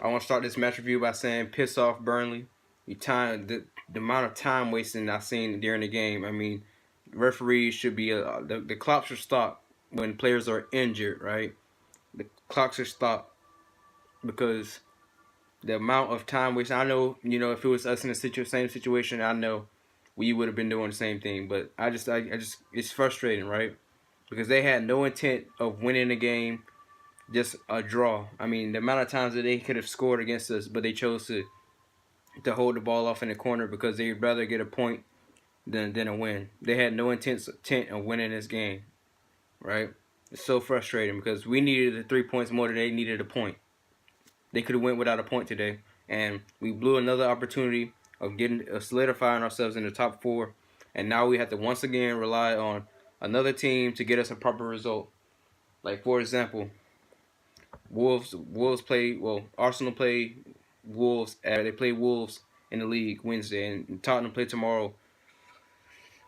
I want to start this match review by saying piss off Burnley. The amount of time wasting I've seen during the game. I mean, referees should be the clock should stop when players are injured, right? The clock should stop because the amount of time wasted. I know, if it was us in the same situation, I know we would have been doing the same thing. But I just, it's frustrating, right? Because they had no intent of winning the game, just a draw. I mean, the amount of times that they could have scored against us, but they chose to hold the ball off in the corner because they'd rather get a point than a win. They had no intent of winning this game, right? It's so frustrating because we needed the 3 points more than they needed a point. They could have went without a point today, and we blew another opportunity of solidifying ourselves in the top four, and now we have to once again rely on another team to get us a proper result. Like, for example, Arsenal play Wolves. They play Wolves in the league Wednesday, and Tottenham play tomorrow.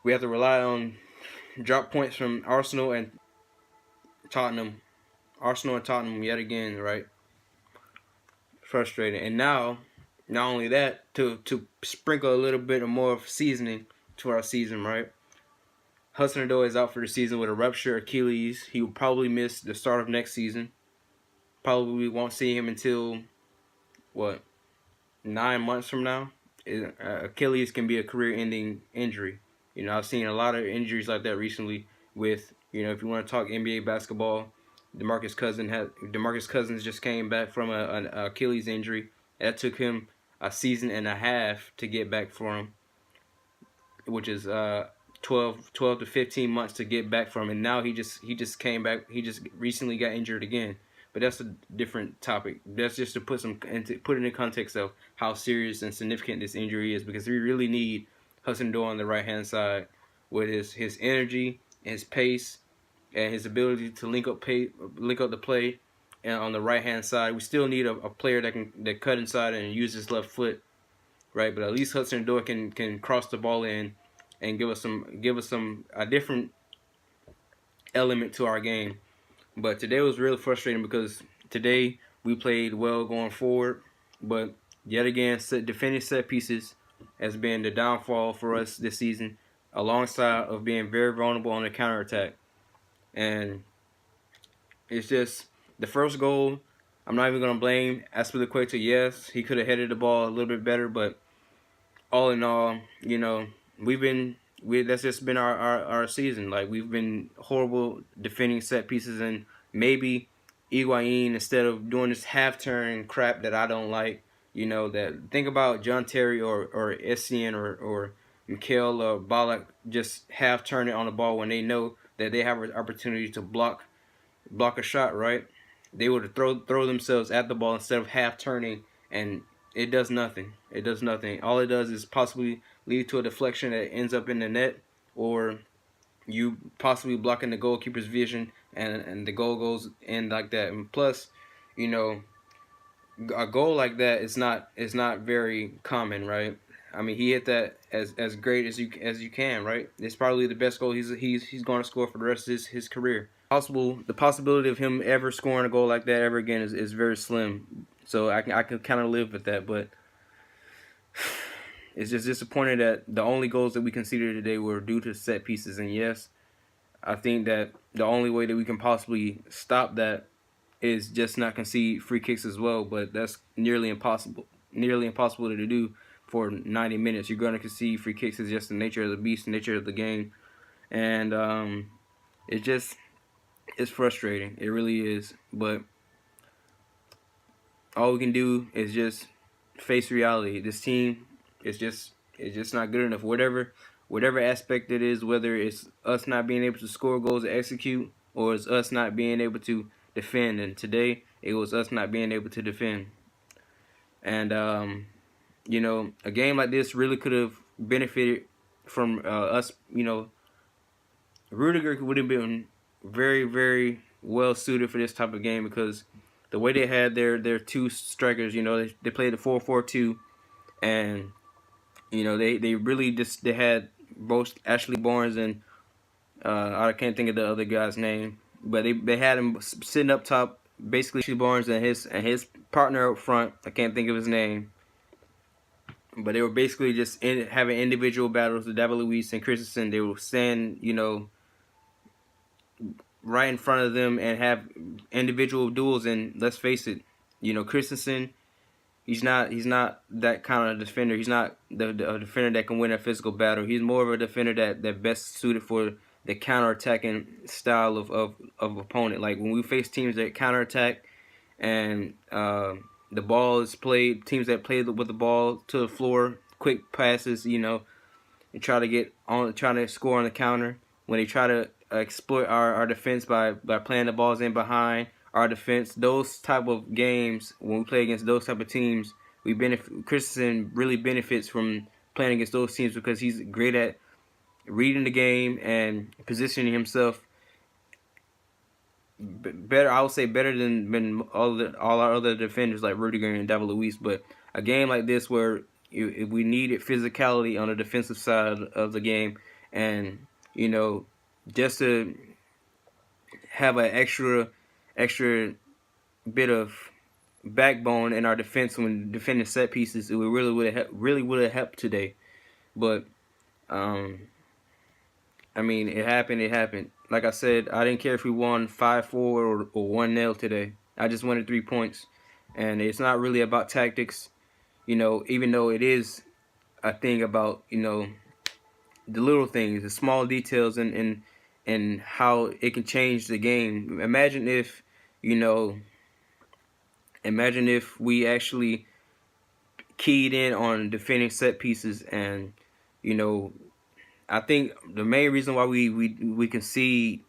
We have to rely on drop points from Arsenal and Tottenham. Arsenal and Tottenham yet again, right? Frustrating. And now, not only that, to sprinkle a little bit of more seasoning to our season, right? Hudson Odoi is out for the season with a ruptured Achilles. He will probably miss the start of next season. Probably won't see him until, 9 months from now. Achilles can be a career-ending injury. I've seen a lot of injuries like that recently with, if you want to talk NBA basketball, DeMarcus Cousins just came back from an Achilles injury. That took him a season and a half to get back from, which is 12 to 15 months to get back from. And now he just came back. He just recently got injured again. But that's a different topic. That's just to put it in the context of how serious and significant this injury is, because we really need Hudson Odoi on the right-hand side with his energy, his pace, and his ability to link up the play. And on the right-hand side, we still need a player that cut inside and use his left foot, right? But at least Hudson Odoi can cross the ball in and give us a different element to our game. But today was really frustrating because today we played well going forward, but yet again, defending set pieces has been the downfall for us this season, alongside of being very vulnerable on the counterattack. And it's just the first goal. I'm not even going to blame Aspilicueta. Yes, he could have headed the ball a little bit better, but all in all, that's just been our season. Like, we've been horrible defending set pieces, and maybe Higuain, instead of doing this half turn crap that I don't like, think about John Terry or Essien or Mikel or Ballack just half turning on the ball when they know that they have an opportunity to block a shot, right? They would throw themselves at the ball instead of half turning, and it does nothing. It does nothing. All it does is possibly lead to a deflection that ends up in the net, or you possibly blocking the goalkeeper's vision, and the goal goes in like that. And plus, a goal like that is not very common, right? I mean, he hit that as great as you can, right? It's probably the best goal he's going to score for the rest of his career. The possibility of him ever scoring a goal like that ever again is very slim. So I can kind of live with that, but it's just disappointing that the only goals that we conceded today were due to set pieces. And yes, I think that the only way that we can possibly stop that is just not concede free kicks as well, but that's nearly impossible to do for 90 minutes. You're going to concede free kicks. It's just the nature of the beast, the nature of the game. And it's frustrating. It really is. But all we can do is just face reality. This team is just not good enough. Whatever aspect it is, whether it's us not being able to score goals to execute, or it's us not being able to defend. And today it was us not being able to defend. And a game like this really could have benefited from us. Rudiger would have been very, very well suited for this type of game, because the way they had their two strikers, they played the 4-4-2, and they really they had both Ashley Barnes and I can't think of the other guy's name, but they had him sitting up top, basically Ashley Barnes and his partner up front. I can't think of his name, but they were basically just having individual battles with David Luiz and Christensen. They would stand, right in front of them and have individual duels. And let's face it, Christensen, he's not that kind of defender. He's not the defender that can win a physical battle. He's more of a defender that best suited for the counterattacking style of opponent. Like when we face teams that counterattack and the ball is played, teams that play with the ball to the floor, quick passes, and trying to score on the counter. When they try to exploit our defense by playing the balls in behind our defense, those type of games, when we play against those type of teams, Christensen really benefits from playing against those teams because he's great at reading the game and positioning himself better. I would say better than all our other defenders like Rudiger and David Luiz. But a game like this where if we needed physicality on the defensive side of the game, and just to have an extra bit of backbone in our defense when defending set pieces, it really would have helped today. But I mean, it happened. It happened. Like I said, I didn't care if we won 5-4 or 1-0 today. I just wanted 3 points, and it's not really about tactics. Even though it is a thing about the little things, the small details, and how it can change the game. Imagine if we actually keyed in on defending set pieces, and I think the main reason why we concede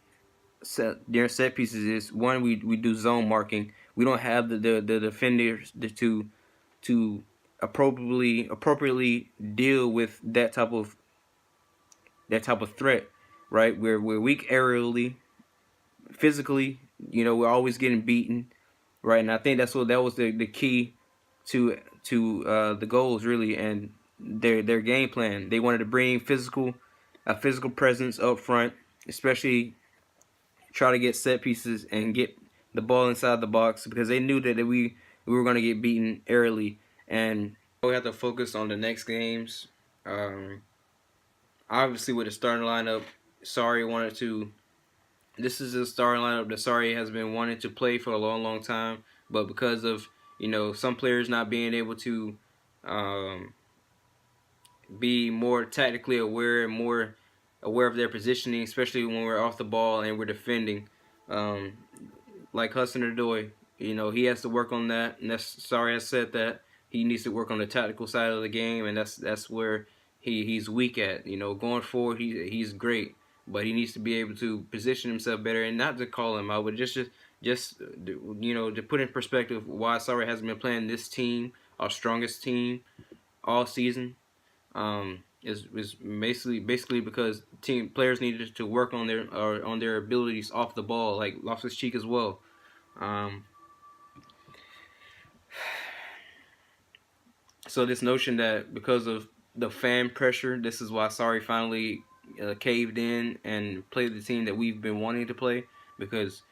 during set pieces is one, we do zone marking. We don't have the defenders to appropriately deal with that type of threat, right? We're weak aerially, physically. We're always getting beaten, right? And I think that was the key to the goals really, and their game plan. They wanted to bring a physical presence up front, especially try to get set pieces and get the ball inside the box because they knew that we were going to get beaten early, and we have to focus on the next games. Obviously, with the starting lineup, Sarri wanted to. This is a starting lineup that Sarri has been wanting to play for a long time, but because of some players not being able to be more tactically aware and more aware of their positioning, especially when we're off the ball and we're defending. Like Hudson Odoi, he has to work on that. And Sarri has said that he needs to work on the tactical side of the game, and that's where he's weak at. Going forward, he's great, but he needs to be able to position himself better, and not to call him out, but just to put in perspective why Sarri hasn't been playing this team, our strongest team, all season. Is basically because team players needed to work on their abilities off the ball, like Loftus-Cheek as well. So this notion that because of the fan pressure, this is why Sarri finally caved in and played the team that we've been wanting to play, because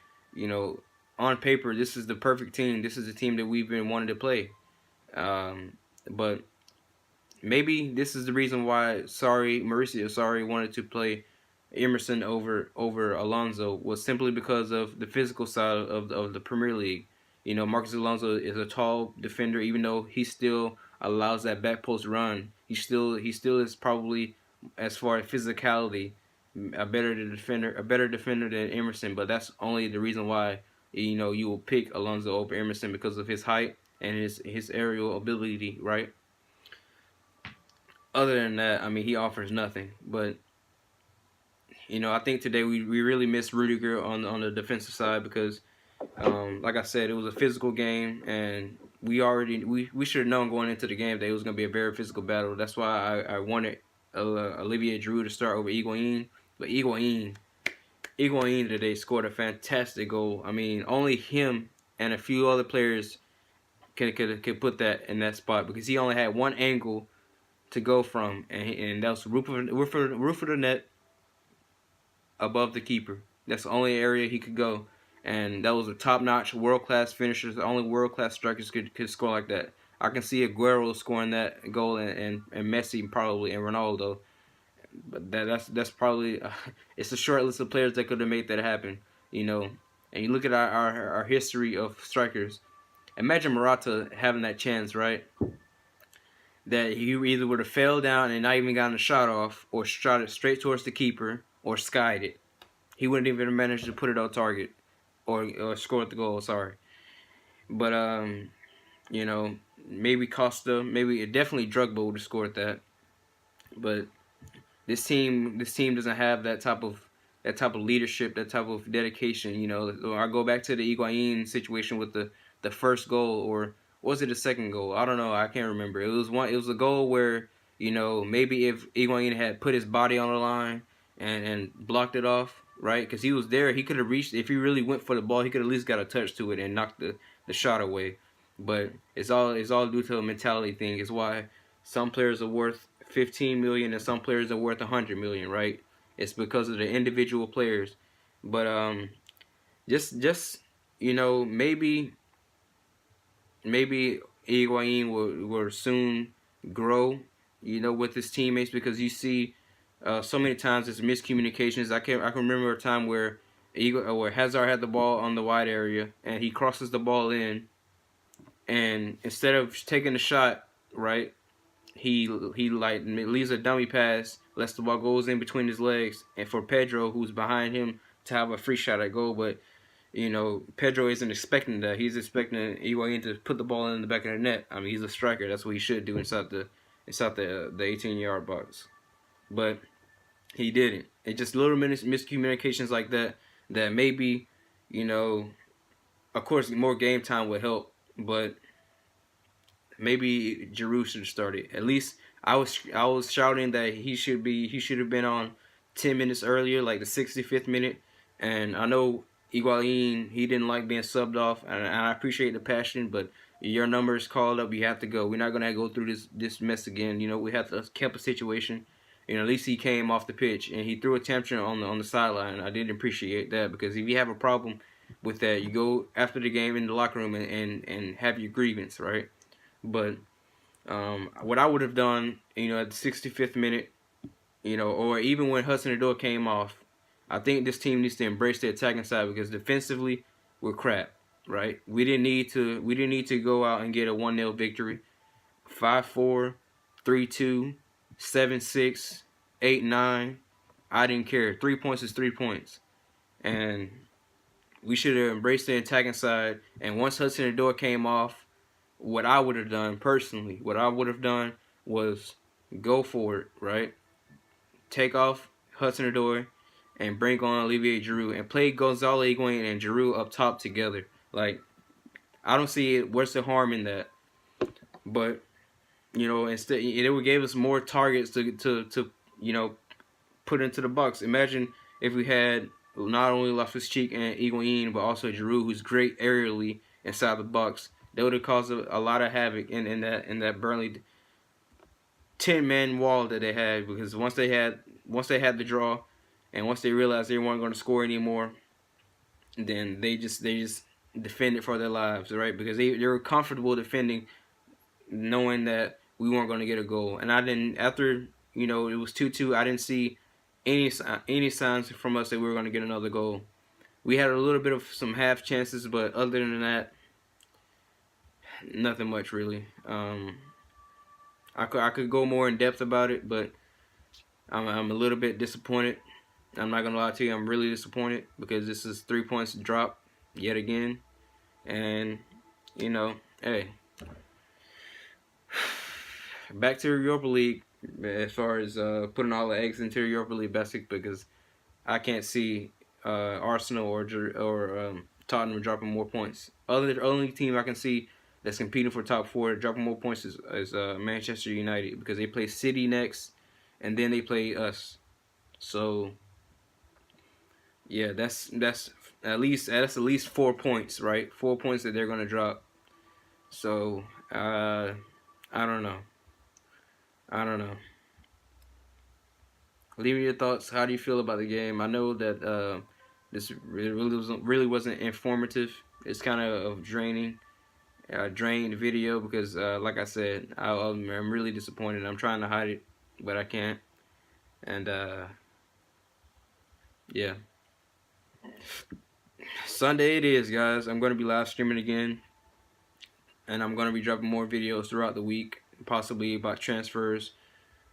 on paper this is the perfect team. This is the team that we've been wanting to play. But maybe this is the reason why Mauricio Sarri wanted to play Emerson over Alonso, was simply because of the physical side of the Premier League. Marcus Alonso is a tall defender, even though he still allows that back post run. He still is probably, as far as physicality, a better defender than Emerson. But that's only the reason why you will pick Alonso over Emerson, because of his height and his aerial ability, right? Other than that, I mean, he offers nothing. But I think today we really missed Rudiger on the defensive side because, like I said, it was a physical game, and we should have known going into the game that it was going to be a very physical battle. That's why I wanted Olivier Giroud to start over Higuain. But Higuain today scored a fantastic goal. I mean, only him and a few other players could put that in that spot, because he only had one angle to go from, and that was roof of the net above the keeper. That's the only area he could go, and that was a top-notch, world-class finisher. The only world-class strikers could score like that. I can see Aguero scoring that goal, and Messi probably, and Ronaldo. But that's probably it's a short list of players that could have made that happen. You know, and you look at our history of strikers. Imagine Morata having that chance, right? That he either would have fell down and not even gotten a shot off, or shot it straight towards the keeper, or skied it. He wouldn't even have managed to put it on target, or scored the goal. Sorry, but you know, maybe Costa, maybe definitely Drogba would have scored that. But this team doesn't have that type of leadership, that type of dedication. You know, I go back to the Higuain situation with the first goal, or was it the second goal? I don't know. I can't remember. It was one. It was a goal where, maybe if Higuain had put his body on the line and blocked it off, right? Because he was there, he could have reached. If he really went for the ball, he could at least got a touch to it and knocked the shot away. But it's all due to a mentality thing. It's why some players are worth 15 million and some players are worth 100 million, right? It's because of the individual players. But just maybe Higuain will soon grow, with his teammates, because you see so many times it's miscommunications. I can remember a time where Hazard had the ball on the wide area and he crosses the ball in, and instead of taking the shot, right, he like leaves a dummy pass, lets the ball goes in between his legs, and for Pedro, who's behind him, to have a free shot at goal. But Pedro isn't expecting that. He's expecting Higuain to put the ball in the back of the net. I mean, he's a striker. That's what he should do inside the 18-yard box. But he didn't. It's just little miscommunications like that maybe, you know, of course, more game time would help, but maybe Giroud should have started. At least I was shouting that he should have been on 10 minutes earlier, like the 65th minute. And I know Higuain, he didn't like being subbed off, and I appreciate the passion, but your number is called up. You have to go. We're not gonna go through this mess again. We have to keep a situation. At least he came off the pitch and he threw a tantrum on the sideline. I didn't appreciate that, because if you have a problem with that, you go after the game in the locker room and have your grievance, right? But what I would have done, at the 65th minute, or even when Hudson Odoi came off, I think this team needs to embrace the attacking side, because defensively we're crap, right? We didn't need to go out and get a 1-0 victory. 5-4, 3-2, 7-6, 8-9. I didn't care. 3 points is 3 points, and we should have embraced the attacking side. And once Hudson Odoi came off, what I would have done personally, was go for it, right? Take off Hudson Odoi and bring on Olivier Giroud and play Gonzalo Higuain and Giroud up top together. Like, I don't see it. What's the harm in that? But instead it would give us more targets to put into the box. Imagine if we had not only Loftus-Cheek and Higuain, but also Giroud, who's great aerially inside the box. That would have caused a lot of havoc in that Burnley 10-man wall that they had, because once they had the draw, and once they realized they weren't going to score anymore, then they just defended for their lives, right? Because they were comfortable defending, knowing that we weren't going to get a goal. And I didn't, after it was 2-2, I didn't see any signs from us that we were going to get another goal. We had a little bit of some half chances, but other than that, nothing much really. I could go more in depth about it, but I'm a little bit disappointed. I'm not gonna lie to you, I'm really disappointed, because this is 3 points drop yet again, and hey, back to Europa League, as far as putting all the eggs into the Europa League basket, because I can't see Arsenal or Tottenham dropping more points. The only team I can see that's competing for top four dropping more points is Manchester United, because they play City next, and then they play us. So yeah, that's at least 4 points, right? 4 points that they're gonna drop. So I don't know. I don't know. Leave me your thoughts. How do you feel about the game? I know that This really wasn't informative. It's kind of draining. Drained video because, like I said, I'm really disappointed. I'm trying to hide it, but I can't. And yeah, Sunday it is, guys. I'm going to be live streaming again, and I'm going to be dropping more videos throughout the week, possibly about transfers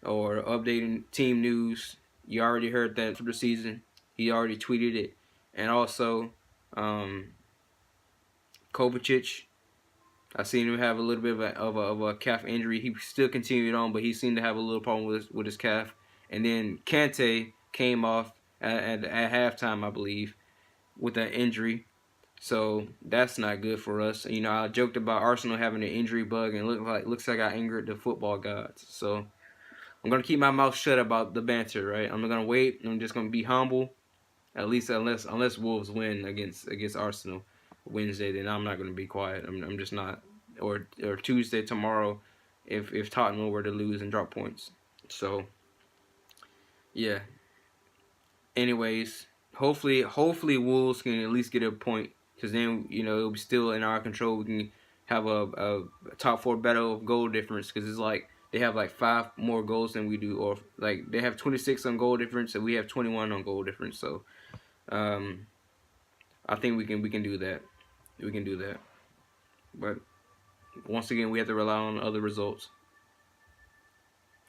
or updating team news. You already heard that for the season. He already tweeted it, and also um, Kovacic. I seen him have a little bit of a calf injury. He still continued on, but he seemed to have a little problem with his calf. And then Kante came off at halftime, I believe, with an injury. So that's not good for us. You know, I joked about Arsenal having an injury bug, and looks like I angered the football gods. So I'm gonna keep my mouth shut about the banter, right? I'm not gonna wait. I'm just gonna be humble. At least unless Wolves win against Arsenal Wednesday, then I'm not gonna be quiet. I'm just not. Or Tuesday tomorrow, if Tottenham were to lose and drop points. So yeah. Anyways, hopefully Wolves can at least get a point, because then it'll be still in our control. We can have a top four battle of goal difference, because it's like they have like 5 more goals than we do, or like they have 26 on goal difference and we have 21 on goal difference. So I think we can do that. We can do that. But once again, we have to rely on other results.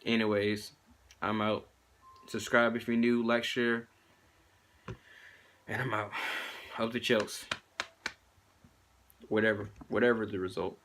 Anyways, I'm out. Subscribe if you're new, like, share, and I'm out. Up to Chelsea. Whatever the result.